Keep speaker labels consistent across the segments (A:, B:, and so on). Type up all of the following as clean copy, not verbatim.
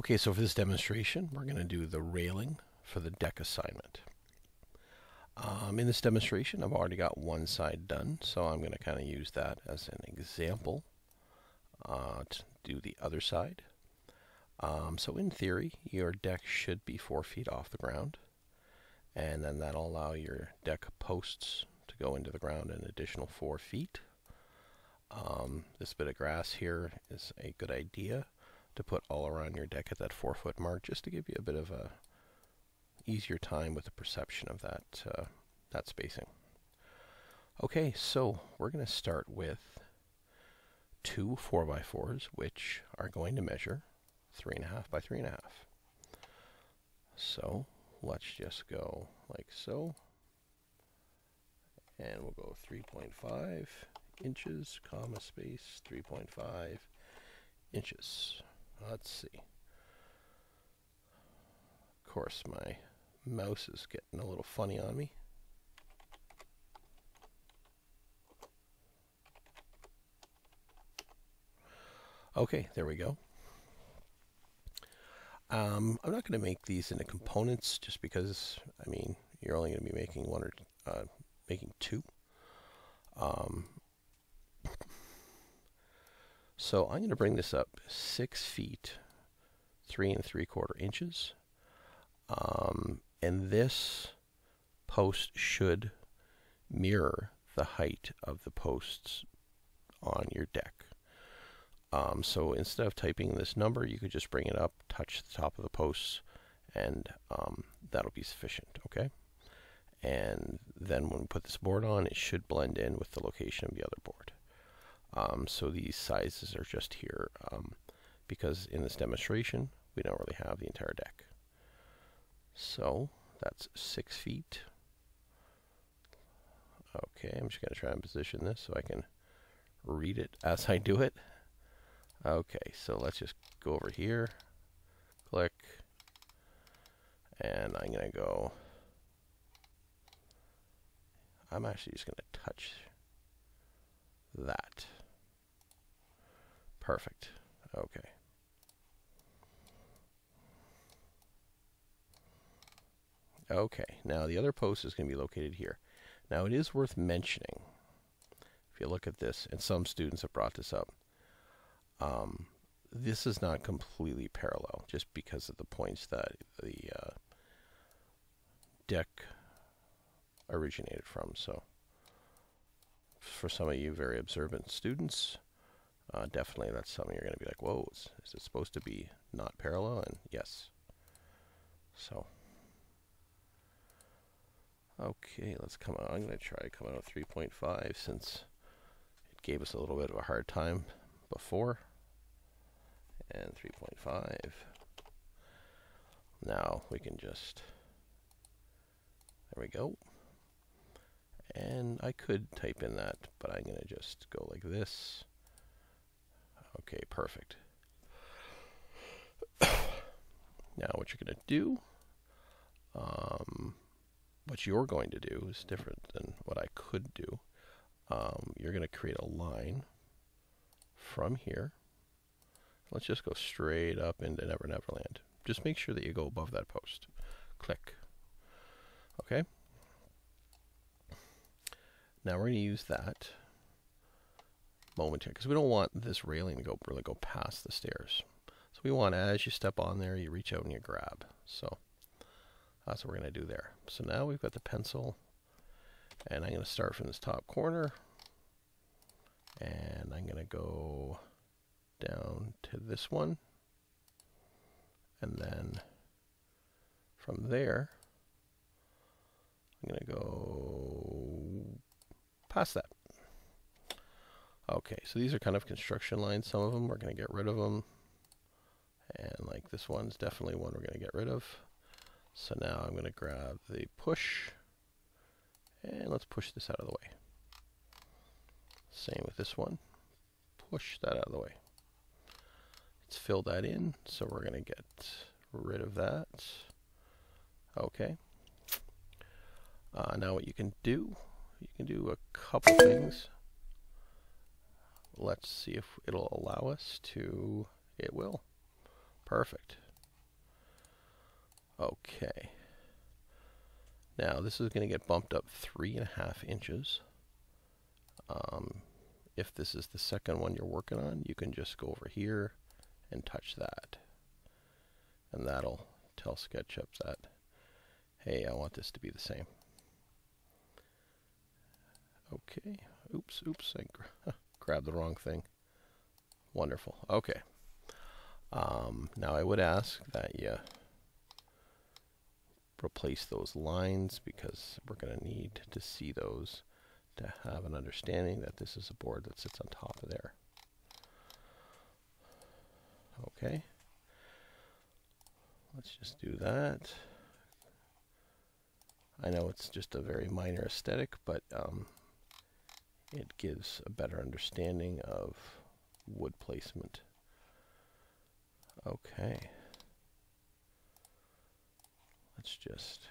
A: Okay, so for this demonstration, we're going to do the railing for the deck assignment. In this demonstration, I've already got one side done, so I'm going to kind of use that as an example to do the other side. So in theory, your deck should be 4 feet off the ground, and then that'll allow your deck posts to go into the ground an additional 4 feet. This bit of grass here is a good idea to put all around your deck at that 4-foot mark, just to give you a bit of a easier time with the perception of that spacing. Okay, so we're going to start with 2 4x4s, which are going to measure 3.5 by 3.5. So let's just go like so, and we'll go 3.5 inches, comma space 3.5 inches. Let's see. Of course, my mouse is getting a little funny on me. Okay, there we go. I'm not going to make these into components just because, I mean, you're only going to be making one or making two. So I'm going to bring this up 6 feet 3 3/4 inches, and this post should mirror the height of the posts on your deck. So instead of typing this number, you could just bring it up, touch the top of the posts, and that'll be sufficient, okay? And then when we put this board on, it should blend in with the location of the other board. So these sizes are just here because in this demonstration, we don't really have the entire deck. So that's 6 feet. Okay, I'm just going to try and position this so I can read it as I do it. Okay, so let's just go over here, click, and I'm going to go, I'm actually just going to touch that. Perfect. Okay. Okay, now the other post is going to be located here. Now it is worth mentioning, if you look at this, and some students have brought this up, this is not completely parallel just because of the points that the deck originated from. So for some of you very observant students, definitely that's something you're going to be like, whoa, is it supposed to be not parallel? And yes. So okay, let's come out. I'm going to try coming out 3.5 since it gave us a little bit of a hard time before. And 3.5. Now we can just, there we go. And I could type in that, but I'm going to just go like this. Okay, perfect. Now what you're going to do, what you're going to do is different than what I could do. You're going to create a line from here. Let's just go straight up into Never Never Land. Just make sure that you go above that post. Click. Okay. Now we're going to use that momentarily because we don't want this railing to really go past the stairs. So we want, as you step on there, you reach out and you grab. So that's what we're going to do there. So now we've got the pencil, and I'm going to start from this top corner, and I'm going to go down to this one, and then from there I'm going to go past that. Okay, so these are kind of construction lines. Some of them we're going to get rid of them, and like this one's definitely one we're going to get rid of. So now I'm going to grab the push, and let's push this out of the way. Same with this one. Push that out of the way. Let's fill that in, so we're going to get rid of that. Okay. Now what you can do a couple things. Let's see if it'll allow us to. It will. Perfect. Okay. Now this is going to get bumped up 3.5 inches. If this is the second one you're working on, you can just go over here and touch that. And that'll tell SketchUp that, hey, I want this to be the same. Okay. Oops, I grabbed the wrong thing. Wonderful. Okay. Now I would ask that you replace those lines because we're going to need to see those to have an understanding that this is a board that sits on top of there. Okay. Let's just do that. I know it's just a very minor aesthetic, but it gives a better understanding of wood placement. Okay. Let's just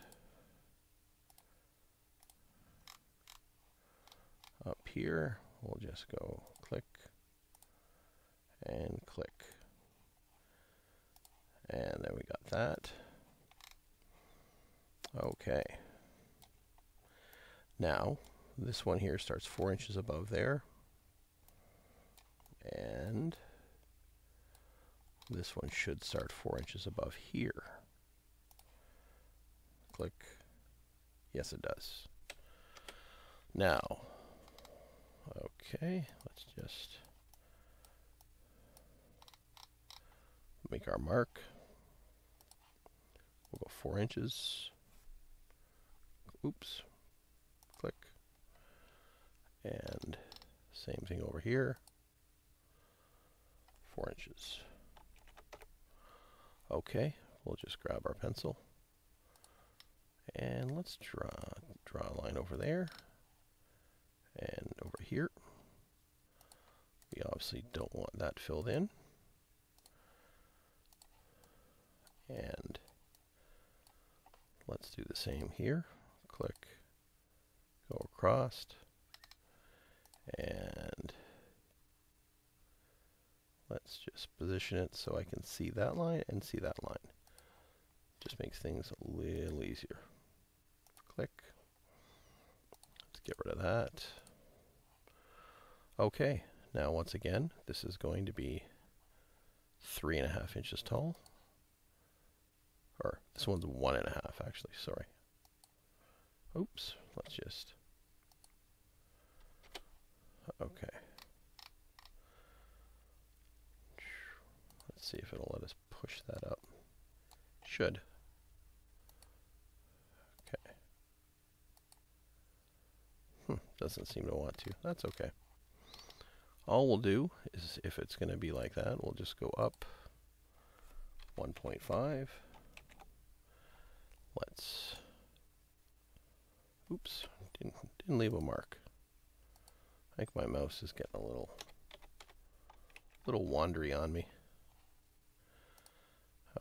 A: up here, we'll just go click and click. And there we got that. Okay. Now, this one here starts 4 inches above there. And this one should start 4 inches above here. Click. Yes, it does. Now, okay, let's just make our mark. We'll go 4 inches. Oops. Click. And same thing over here. 4 inches. Okay, we'll just grab our pencil. And let's draw a line over there. And over here. We obviously don't want that filled in. And let's do the same here. Click, go across, and let's just position it so I can see that line and see that line. Just makes things a little easier. Click. Let's get rid of that. Okay, now once again, this is going to be 3.5 inches tall. Or this one's 1.5 actually, sorry. Oops, let's just, okay. Let's see if it'll let us push that up. Should. Okay. Doesn't seem to want to. That's okay. All we'll do is, if it's going to be like that, we'll just go up 1.5. Let's, oops, didn't leave a mark. I think my mouse is getting a little wandery on me.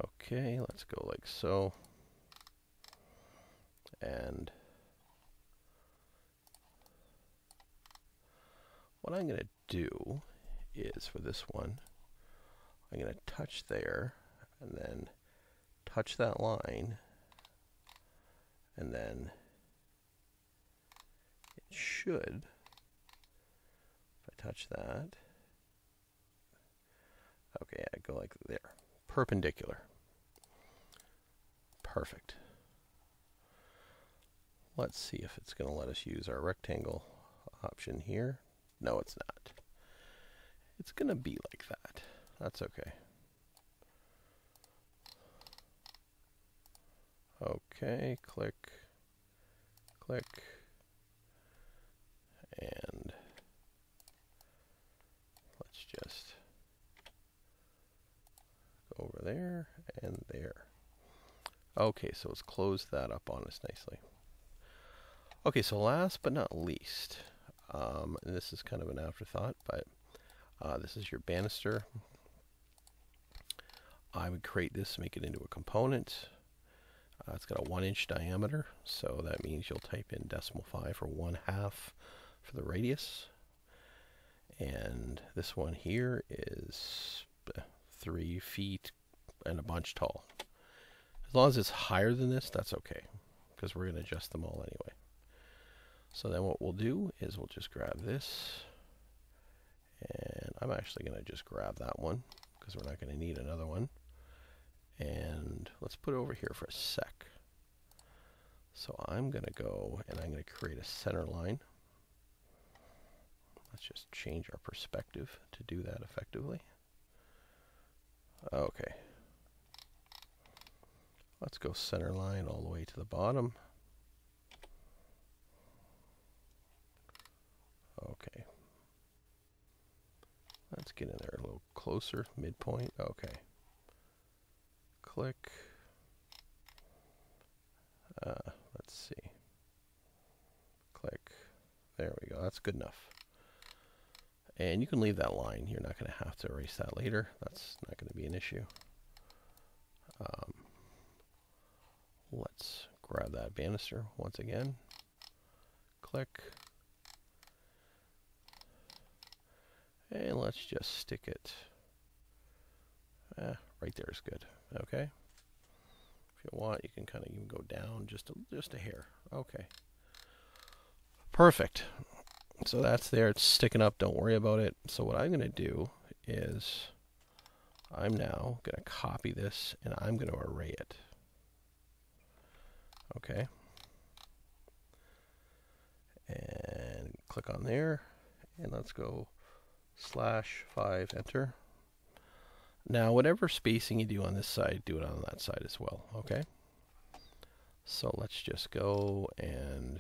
A: Okay, let's go like so. And what I'm going to do is, for this one, I'm going to touch there and then touch that line, and then it should, if I touch that, okay, I go like there, perpendicular. Perfect. Let's see if it's going to let us use our rectangle option here. No, it's not. It's going to be like that. That's okay. Okay, click, click, and let's just go over there and there. Okay, so let's close that up on us nicely. Okay, so last but not least, and this is kind of an afterthought, but this is your banister. I would create this, make it into a component. It's got a 1-inch diameter, so that means you'll type in 0.5 for 1/2 for the radius. And this one here is 3 feet and a bunch tall. As long as it's higher than this, that's okay, because we're going to adjust them all anyway. So then what we'll do is we'll just grab this, and I'm actually going to just grab that one, because we're not going to need another one. And let's put it over here for a sec. So I'm going to go and I'm going to create a center line. Let's just change our perspective to do that effectively. Okay. Let's go center line all the way to the bottom. Okay. Let's get in there a little closer, midpoint. Okay. Click. Let's see. Click. There we go. That's good enough. And you can leave that line. You're not going to have to erase that later. That's not going to be an issue. Let's grab that banister once again. Click. And let's just stick it. Right there is good. Okay. If you want, you can kind of even go down just a hair. Okay. Perfect. So that's there. It's sticking up. Don't worry about it. So what I'm going to do is I'm now going to copy this and I'm going to array it. Okay. And click on there. And let's go /5, enter. Now, whatever spacing you do on this side, do it on that side as well. Okay. So let's just go and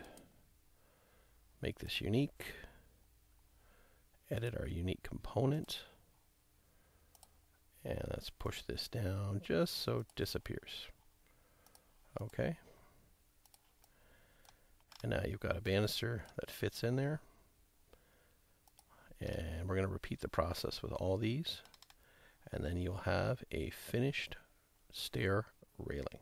A: make this unique. Edit our unique component. And let's push this down just so it disappears. Okay. And now you've got a banister that fits in there. And we're going to repeat the process with all these. And then you'll have a finished stair railing.